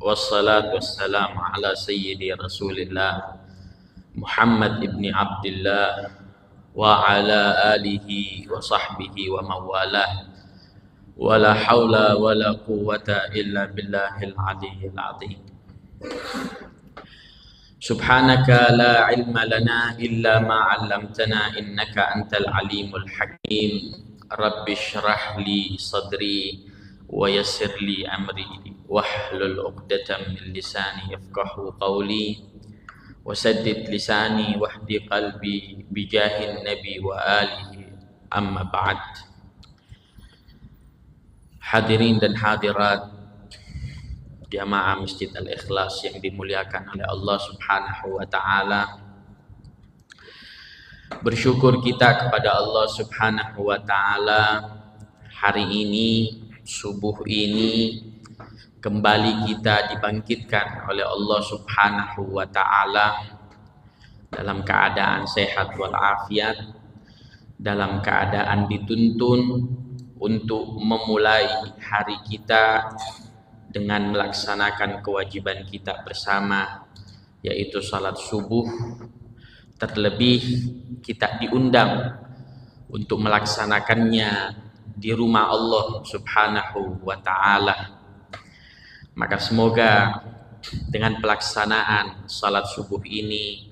Wassalatu wassalamu ala sayyidi rasulillah Muhammad ibni Abdullah wa ala alihi wa sahbihi wa mawalah wa la hawla wa la quwwata illa billahil aliyyil azim. Subhanaka la ilma lana illa ma 'allamtana innaka antal alimul hakim. Rabbi shrah li sadri wa yassir li amri wahlul 'uqdatam min lisani yafqahu qawli wasaddid lisani wahdi qalbi bijahin nabi wa alihi amma ba'd. Hadirin dan hadirat jamaah Masjid Al-Ikhlas yang dimuliakan oleh Allah Subhanahu wa ta'ala, bersyukur kita kepada Allah Subhanahu wa ta'ala hari ini, subuh ini kembali kita dibangkitkan oleh Allah Subhanahu wa ta'ala dalam keadaan sehat walafiat, dalam keadaan dituntun untuk memulai hari kita dengan melaksanakan kewajiban kita bersama, yaitu salat subuh. Terlebih kita diundang untuk melaksanakannya di rumah Allah Subhanahu wa ta'ala. Maka semoga dengan pelaksanaan salat subuh ini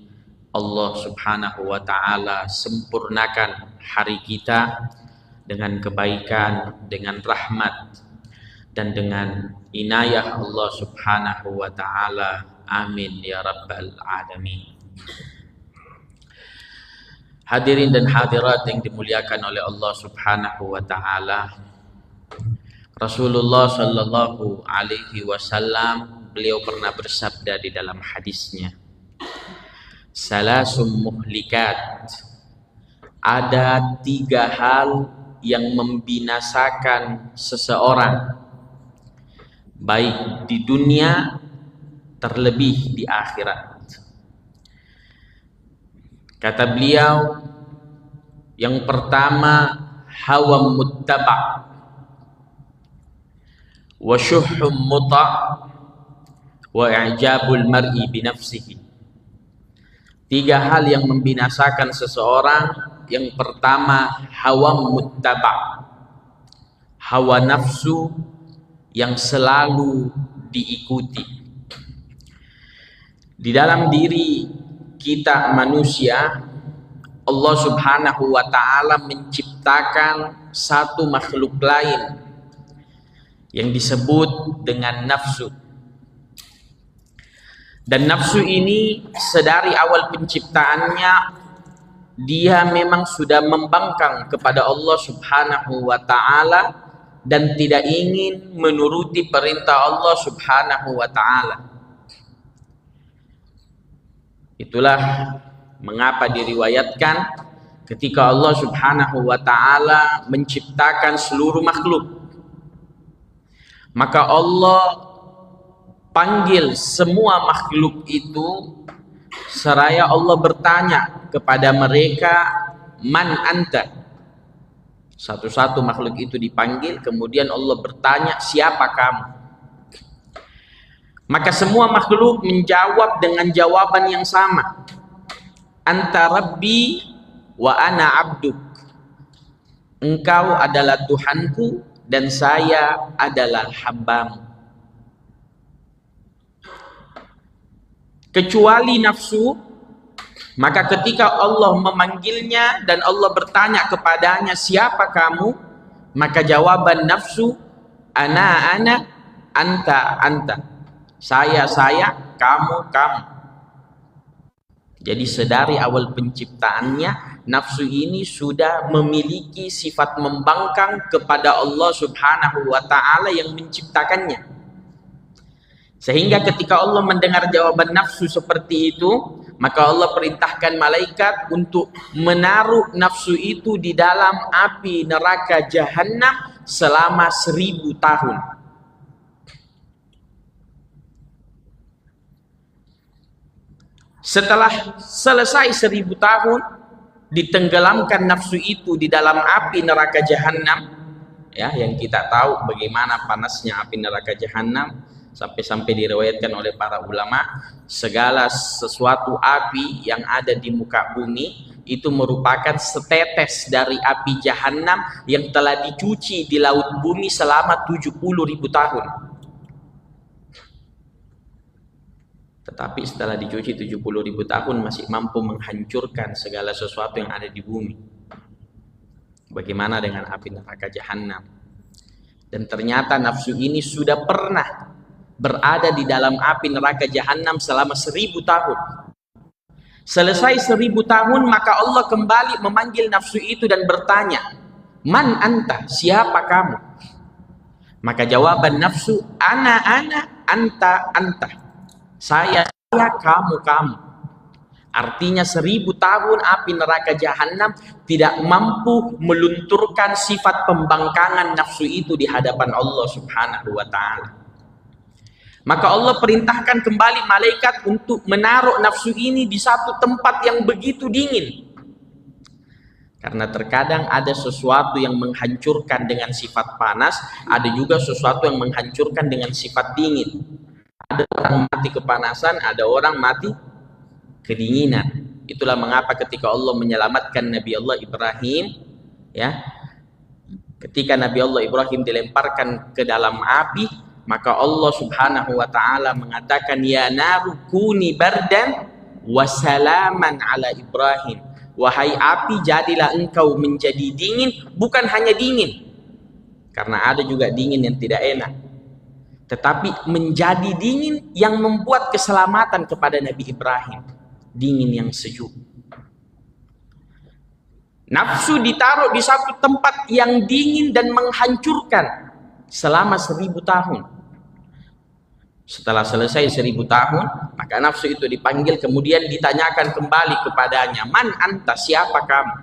Allah Subhanahu wa ta'ala sempurnakan hari kita dengan kebaikan, dengan rahmat, dan dengan inayah Allah Subhanahu wa ta'ala. Amin ya rabbal alamin. Hadirin dan hadirat yang dimuliakan oleh Allah Subhanahu wa ta'ala, Rasulullah sallallahu alaihi wasallam beliau pernah bersabda di dalam hadisnya, salasum muhlikat, ada 3 hal yang membinasakan seseorang baik di dunia terlebih di akhirat. Kata beliau, yang pertama hawa muttaba' wa syuhhum muta' wa i'jabul mar'i binafsihi. 3 hal yang membinasakan seseorang. Yang pertama hawa muttaba', hawa nafsu yang selalu diikuti. Di dalam diri kita manusia, Allah Subhanahu wa ta'ala menciptakan satu makhluk lain yang disebut dengan nafsu. Dan nafsu ini sedari awal penciptaannya dia memang sudah membangkang kepada Allah Subhanahu wa ta'ala dan tidak ingin menuruti perintah Allah Subhanahu wa ta'ala. Itulah mengapa diriwayatkan ketika Allah Subhanahu wa ta'ala menciptakan seluruh makhluk, maka Allah panggil semua makhluk itu seraya Allah bertanya kepada mereka, man anta. Satu-satu makhluk itu dipanggil, kemudian Allah bertanya, siapa kamu? Maka semua makhluk menjawab dengan jawaban yang sama, anta rabbi wa ana abduk. Engkau adalah Tuhanku dan saya adalah hambamu. Kecuali nafsu, maka ketika Allah memanggilnya dan Allah bertanya kepadanya, siapa kamu? Maka jawaban nafsu, ana, anta, anta. Saya, kamu, kamu. Jadi sedari awal penciptaannya, nafsu ini sudah memiliki sifat membangkang kepada Allah Subhanahu wa ta'ala yang menciptakannya. Sehingga ketika Allah mendengar jawaban nafsu seperti itu, maka Allah perintahkan malaikat untuk menaruh nafsu itu di dalam api neraka Jahannam selama 1000 tahun. Setelah selesai 1000 tahun, ditenggelamkan nafsu itu di dalam api neraka Jahannam, ya, yang kita tahu bagaimana panasnya api neraka Jahannam. Sampai-sampai diriwayatkan oleh para ulama, segala sesuatu api yang ada di muka bumi itu merupakan setetes dari api jahanam yang telah dicuci di laut bumi selama 70.000 tahun. Tetapi setelah dicuci 70.000 tahun masih mampu menghancurkan segala sesuatu yang ada di bumi. Bagaimana dengan api neraka jahanam? Dan ternyata nafsu ini sudah pernah berada di dalam api neraka jahanam selama 1000 tahun. Selesai 1000 tahun, maka Allah kembali memanggil nafsu itu dan bertanya, "Man anta? Siapa kamu?" Maka jawaban nafsu, "Ana, anta, anta." Saya, kamu. Artinya 1000 tahun api neraka jahanam tidak mampu melunturkan sifat pembangkangan nafsu itu di hadapan Allah Subhanahu wa ta'ala. Maka Allah perintahkan kembali malaikat untuk menaruh nafsu ini di satu tempat yang begitu dingin. Karena terkadang ada sesuatu yang menghancurkan dengan sifat panas, ada juga sesuatu yang menghancurkan dengan sifat dingin. Ada orang mati kepanasan, ada orang mati kedinginan. Itulah mengapa ketika Allah menyelamatkan Nabi Allah Ibrahim, ya, ketika Nabi Allah Ibrahim dilemparkan ke dalam api, maka Allah Subhanahu wa ta'ala mengatakan, "Ya naru kuni bardan wa salaman ala Ibrahim." Wahai api, jadilah engkau menjadi dingin, bukan hanya dingin, karena ada juga dingin yang tidak enak, tetapi menjadi dingin yang membuat keselamatan kepada Nabi Ibrahim, dingin yang sejuk. Nafsu ditaruh di satu tempat yang dingin dan menghancurkan selama 1000 tahun. Setelah selesai 1000 tahun, maka nafsu itu dipanggil, kemudian ditanyakan kembali kepadanya, "Man anta? Siapa kamu?"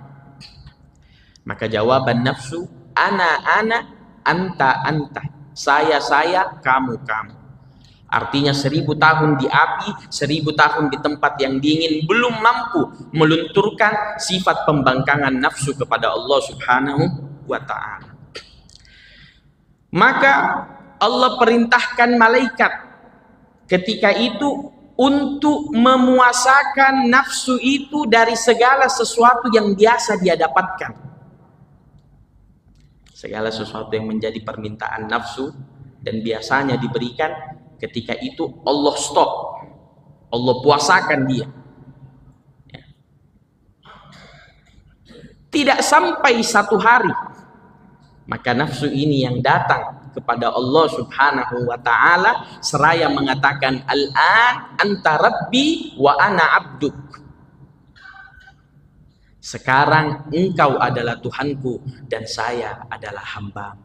Maka jawaban nafsu, "Ana, anta, anta." Saya, kamu. Artinya 1000 tahun di api, 1000 tahun di tempat yang dingin belum mampu melunturkan sifat pembangkangan nafsu kepada Allah Subhanahu wa ta'ala. Maka Allah perintahkan malaikat ketika itu untuk memuasakan nafsu itu dari segala sesuatu yang biasa dia dapatkan. Segala sesuatu yang menjadi permintaan nafsu dan biasanya diberikan, ketika itu Allah stop, Allah puasakan dia. Tidak sampai 1 hari, maka nafsu ini yang datang kepada Allah Subhanahu wa ta'ala seraya mengatakan, "Al-an anta rabbi wa ana abduk." Sekarang engkau adalah Tuhanku dan saya adalah hamba.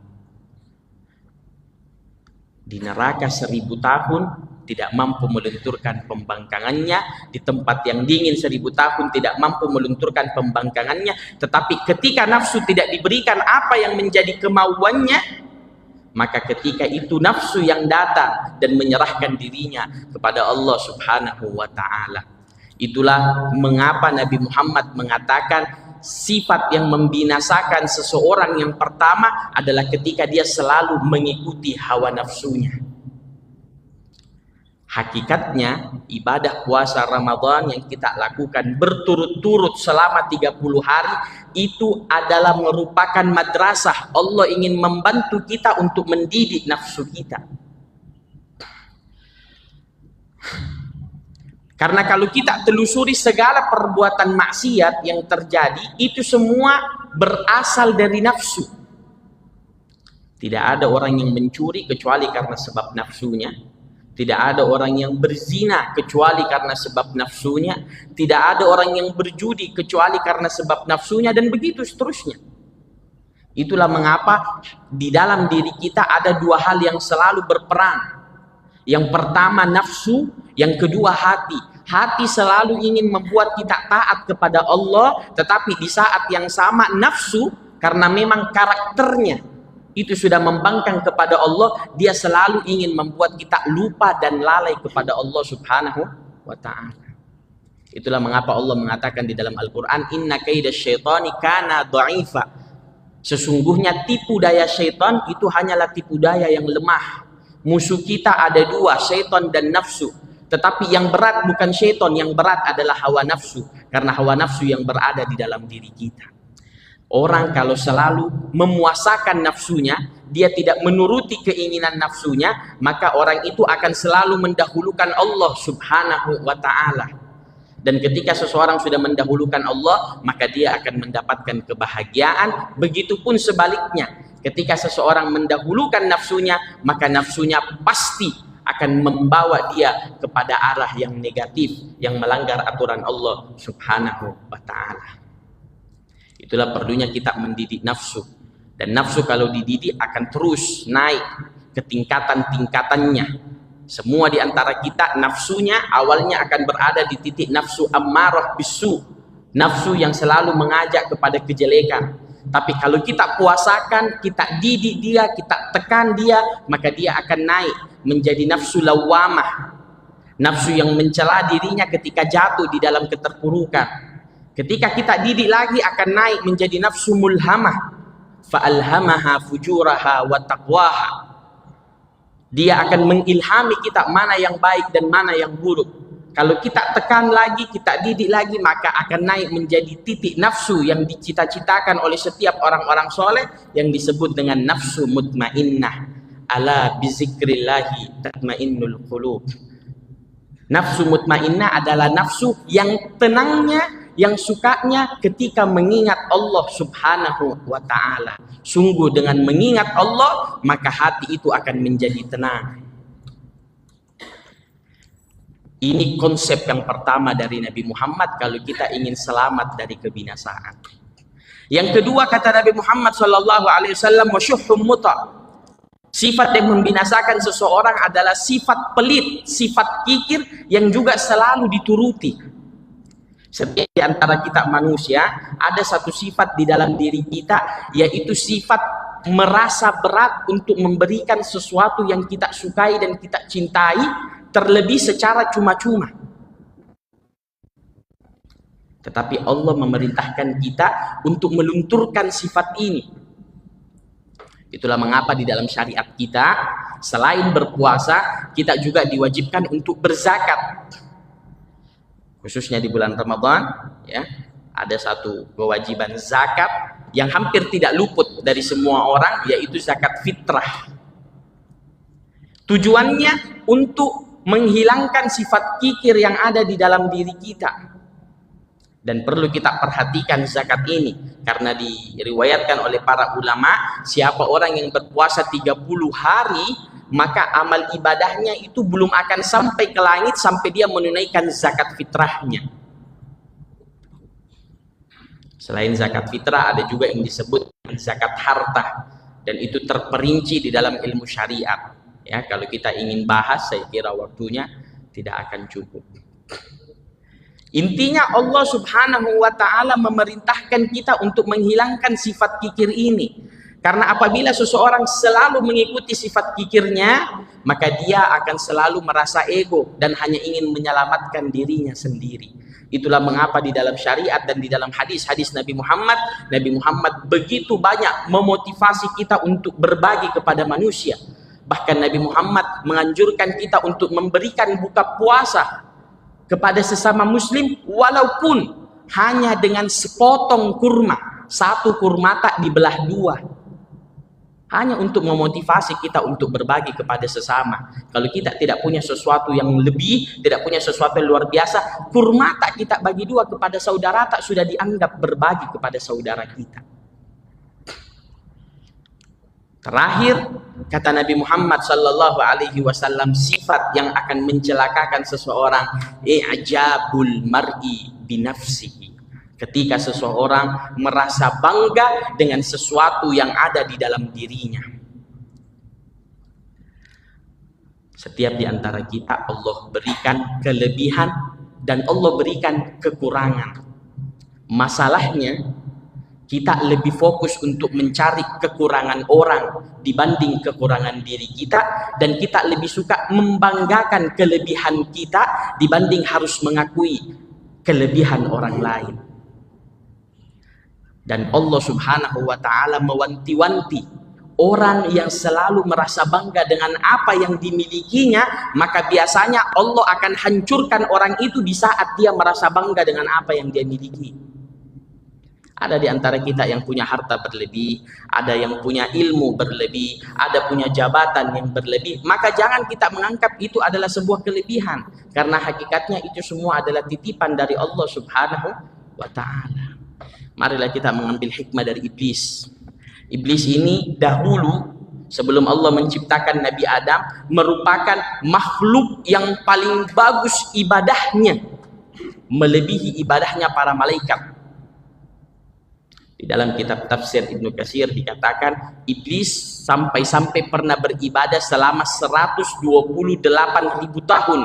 Di neraka 1000 tahun tidak mampu melunturkan pembangkangannya, di tempat yang dingin 1000 tahun tidak mampu melunturkan pembangkangannya, tetapi ketika nafsu tidak diberikan apa yang menjadi kemauannya, maka ketika itu nafsu yang datang dan menyerahkan dirinya kepada Allah Subhanahu wa ta'ala. Itulah mengapa Nabi Muhammad mengatakan sifat yang membinasakan seseorang yang pertama adalah ketika dia selalu mengikuti hawa nafsunya. Hakikatnya ibadah puasa Ramadan yang kita lakukan berturut-turut selama 30 hari itu adalah merupakan madrasah. Allah ingin membantu kita untuk mendidik nafsu kita. Karena kalau kita telusuri segala perbuatan maksiat yang terjadi, itu semua berasal dari nafsu. Tidak ada orang yang mencuri kecuali karena sebab nafsunya. Tidak ada orang yang berzina kecuali karena sebab nafsunya. Tidak ada orang yang berjudi kecuali karena sebab nafsunya, dan begitu seterusnya. Itulah mengapa di dalam diri kita ada 2 hal yang selalu berperang. Yang pertama nafsu, yang kedua hati. Hati selalu ingin membuat kita taat kepada Allah, tetapi di saat yang sama nafsu, karena memang karakternya itu sudah membangkang kepada Allah, dia selalu ingin membuat kita lupa dan lalai kepada Allah Subhanahu wa ta'ala. Itulah mengapa Allah mengatakan di dalam Al-Quran, "Inna kaida syaitani kana dha'ifa." Sesungguhnya tipu daya syaitan itu hanyalah tipu daya yang lemah. Musuh kita ada dua, syaitan dan nafsu. Tetapi yang berat bukan syaitan, yang berat adalah hawa nafsu. Karena hawa nafsu yang berada di dalam diri kita. Orang kalau selalu memuasakan nafsunya, dia tidak menuruti keinginan nafsunya, maka orang itu akan selalu mendahulukan Allah subhanahu wa ta'ala. Dan ketika seseorang sudah mendahulukan Allah, maka dia akan mendapatkan kebahagiaan. Begitupun sebaliknya, ketika seseorang mendahulukan nafsunya, maka nafsunya pasti akan membawa dia kepada arah yang negatif, yang melanggar aturan Allah subhanahu wa ta'ala. Itulah perlunya kita mendidik nafsu. Dan nafsu kalau dididik akan terus naik ke tingkatan-tingkatannya. Semua di antara kita nafsunya awalnya akan berada di titik nafsu ammarah bisu. Nafsu yang selalu mengajak kepada kejelekan. Tapi kalau kita puasakan, kita didik dia, kita tekan dia, maka dia akan naik menjadi nafsu lawamah. Nafsu yang mencela dirinya ketika jatuh di dalam keterpurukan. Ketika kita didik lagi akan naik menjadi nafsu mulhamah. Fa'alhamaha fujuraha wa taqwaha. Dia akan mengilhami kita mana yang baik dan mana yang buruk. Kalau kita tekan lagi, kita didik lagi, maka akan naik menjadi titik nafsu yang dicita-citakan oleh setiap orang-orang soleh yang disebut dengan nafsu mutmainnah. Ala bizikrillahi tatmainnul qulub. Nafsu mutmainnah adalah nafsu yang tenangnya, yang sukanya ketika mengingat Allah subhanahu wa ta'ala. Sungguh dengan mengingat Allah, maka hati itu akan menjadi tenang. Ini konsep yang pertama dari Nabi Muhammad kalau kita ingin selamat dari kebinasaan. Yang kedua kata Nabi Muhammad SAW, wasyuhum muta. Sifat yang membinasakan seseorang adalah sifat pelit, sifat kikir yang juga selalu dituruti. Setiap di antara kita manusia ada satu sifat di dalam diri kita, yaitu sifat merasa berat untuk memberikan sesuatu yang kita sukai dan kita cintai, terlebih secara cuma-cuma. Tetapi Allah memerintahkan kita untuk melunturkan sifat ini. Itulah mengapa di dalam syariat kita, selain berpuasa, kita juga diwajibkan untuk berzakat. Khususnya di bulan Ramadan, ya, ada satu kewajiban zakat yang hampir tidak luput dari semua orang, yaitu zakat fitrah. Tujuannya untuk menghilangkan sifat kikir yang ada di dalam diri kita. Dan perlu kita perhatikan zakat ini, karena diriwayatkan oleh para ulama, siapa orang yang berpuasa 30 hari, maka amal ibadahnya itu belum akan sampai ke langit sampai dia menunaikan zakat fitrahnya. Selain zakat fitrah ada juga yang disebut zakat harta, dan itu terperinci di dalam ilmu syariat. Ya, kalau kita ingin bahas, saya kira waktunya tidak akan cukup. Intinya Allah subhanahu wa ta'ala memerintahkan kita untuk menghilangkan sifat kikir ini. Karena apabila seseorang selalu mengikuti sifat kikirnya, maka dia akan selalu merasa ego dan hanya ingin menyelamatkan dirinya sendiri. Itulah mengapa di dalam syariat dan di dalam hadis-hadis Nabi Muhammad begitu banyak memotivasi kita untuk berbagi kepada manusia. Bahkan Nabi Muhammad menganjurkan kita untuk memberikan buka puasa kepada sesama muslim, walaupun hanya dengan sepotong kurma. Satu kurma tak dibelah dua. Hanya untuk memotivasi kita untuk berbagi kepada sesama. Kalau kita tidak punya sesuatu yang lebih, tidak punya sesuatu yang luar biasa, kurma tak kita bagi dua kepada saudara, tak sudah dianggap berbagi kepada saudara kita. Terakhir, kata Nabi Muhammad SAW, sifat yang akan mencelakakan seseorang, i'jabul mar'i binafsihi. Ketika seseorang merasa bangga dengan sesuatu yang ada di dalam dirinya. Setiap di antara kita Allah berikan kelebihan dan Allah berikan kekurangan. Masalahnya kita lebih fokus untuk mencari kekurangan orang dibanding kekurangan diri kita, dan kita lebih suka membanggakan kelebihan kita dibanding harus mengakui kelebihan orang lain. Dan Allah subhanahu wa ta'ala mewanti-wanti orang yang selalu merasa bangga dengan apa yang dimilikinya, maka biasanya Allah akan hancurkan orang itu di saat dia merasa bangga dengan apa yang dia miliki. Ada di antara kita yang punya harta berlebih, ada yang punya ilmu berlebih, ada punya jabatan yang berlebih. Maka jangan kita menganggap itu adalah sebuah kelebihan, karena hakikatnya itu semua adalah titipan dari Allah Subhanahu wa Ta'ala. Marilah kita mengambil hikmah dari iblis. Iblis ini dahulu sebelum Allah menciptakan Nabi Adam merupakan makhluk yang paling bagus ibadahnya, melebihi ibadahnya para malaikat. Di dalam kitab tafsir Ibnu Katsir dikatakan iblis sampai-sampai pernah beribadah selama 128.000 tahun.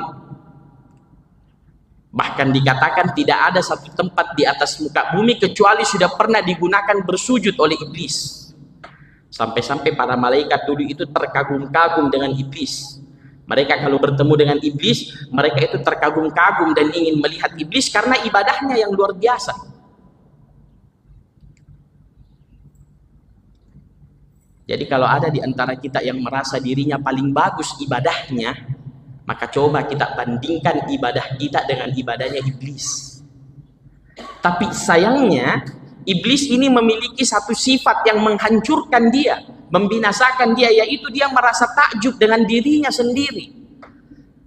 Bahkan dikatakan tidak ada satu tempat di atas muka bumi kecuali sudah pernah digunakan bersujud oleh iblis. Sampai-sampai para malaikat dulu itu terkagum-kagum dengan iblis. Mereka kalau bertemu dengan iblis, mereka itu terkagum-kagum dan ingin melihat iblis karena ibadahnya yang luar biasa. Jadi kalau ada di antara kita yang merasa dirinya paling bagus ibadahnya, maka coba kita bandingkan ibadah kita dengan ibadahnya iblis. Tapi sayangnya, iblis ini memiliki satu sifat yang menghancurkan dia, membinasakan dia, yaitu dia merasa takjub dengan dirinya sendiri.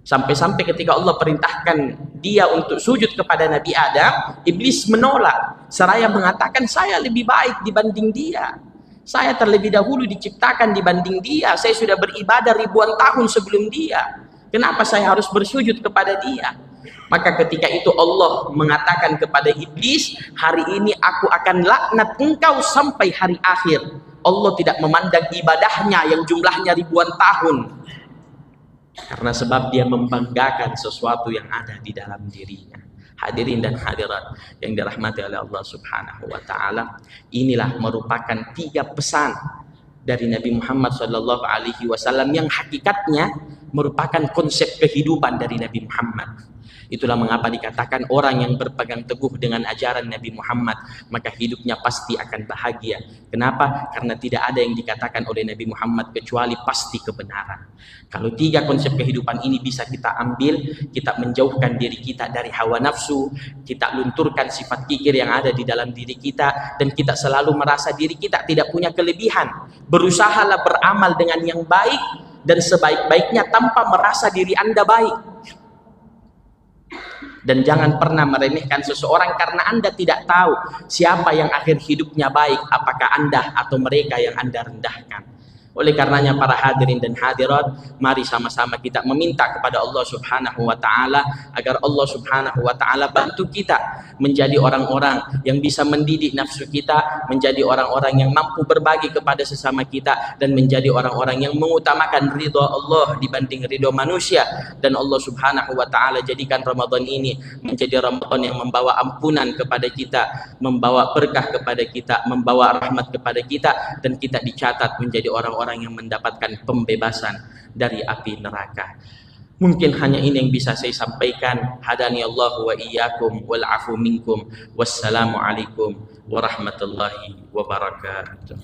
Sampai-sampai ketika Allah perintahkan dia untuk sujud kepada Nabi Adam, iblis menolak, seraya mengatakan saya lebih baik dibanding dia. Saya terlebih dahulu diciptakan dibanding dia. Saya sudah beribadah ribuan tahun sebelum dia. Kenapa saya harus bersujud kepada dia? Maka ketika itu Allah mengatakan kepada iblis, hari ini aku akan laknat engkau sampai hari akhir. Allah tidak memandang ibadahnya yang jumlahnya ribuan tahun, karena sebab dia membanggakan sesuatu yang ada di dalam dirinya. Hadirin dan hadirat yang dirahmati oleh Allah Subhanahu wa Ta'ala, inilah merupakan 3 pesan dari Nabi Muhammad Sallallahu Alaihi Wasallam yang hakikatnya merupakan konsep kehidupan dari Nabi Muhammad. Itulah mengapa dikatakan orang yang berpegang teguh dengan ajaran Nabi Muhammad maka hidupnya pasti akan bahagia. Kenapa? Karena tidak ada yang dikatakan oleh Nabi Muhammad kecuali pasti kebenaran. Kalau 3 konsep kehidupan ini bisa kita ambil, kita menjauhkan diri kita dari hawa nafsu, kita lunturkan sifat kikir yang ada di dalam diri kita, dan kita selalu merasa diri kita tidak punya kelebihan. Berusahalah beramal dengan yang baik dan sebaik-baiknya tanpa merasa diri Anda baik. Dan jangan pernah meremehkan seseorang karena Anda tidak tahu siapa yang akhir hidupnya baik, apakah Anda atau mereka yang Anda rendahkan. Oleh karenanya para hadirin dan hadirat, mari sama-sama kita meminta kepada Allah Subhanahu wa Ta'ala agar Allah Subhanahu wa Ta'ala bantu kita menjadi orang-orang yang bisa mendidik nafsu kita, menjadi orang-orang yang mampu berbagi kepada sesama kita, dan menjadi orang-orang yang mengutamakan ridha Allah dibanding ridha manusia. Dan Allah Subhanahu wa Ta'ala jadikan Ramadan ini menjadi Ramadan yang membawa ampunan kepada kita, membawa berkah kepada kita, membawa rahmat kepada kita, dan kita dicatat menjadi orang-orang yang mendapatkan pembebasan dari api neraka. Mungkin hanya ini yang bisa saya sampaikan. Hadani Allah wa iyyakum wal afu minkum. Wassalamu alaikum warahmatullahi wabarakatuh.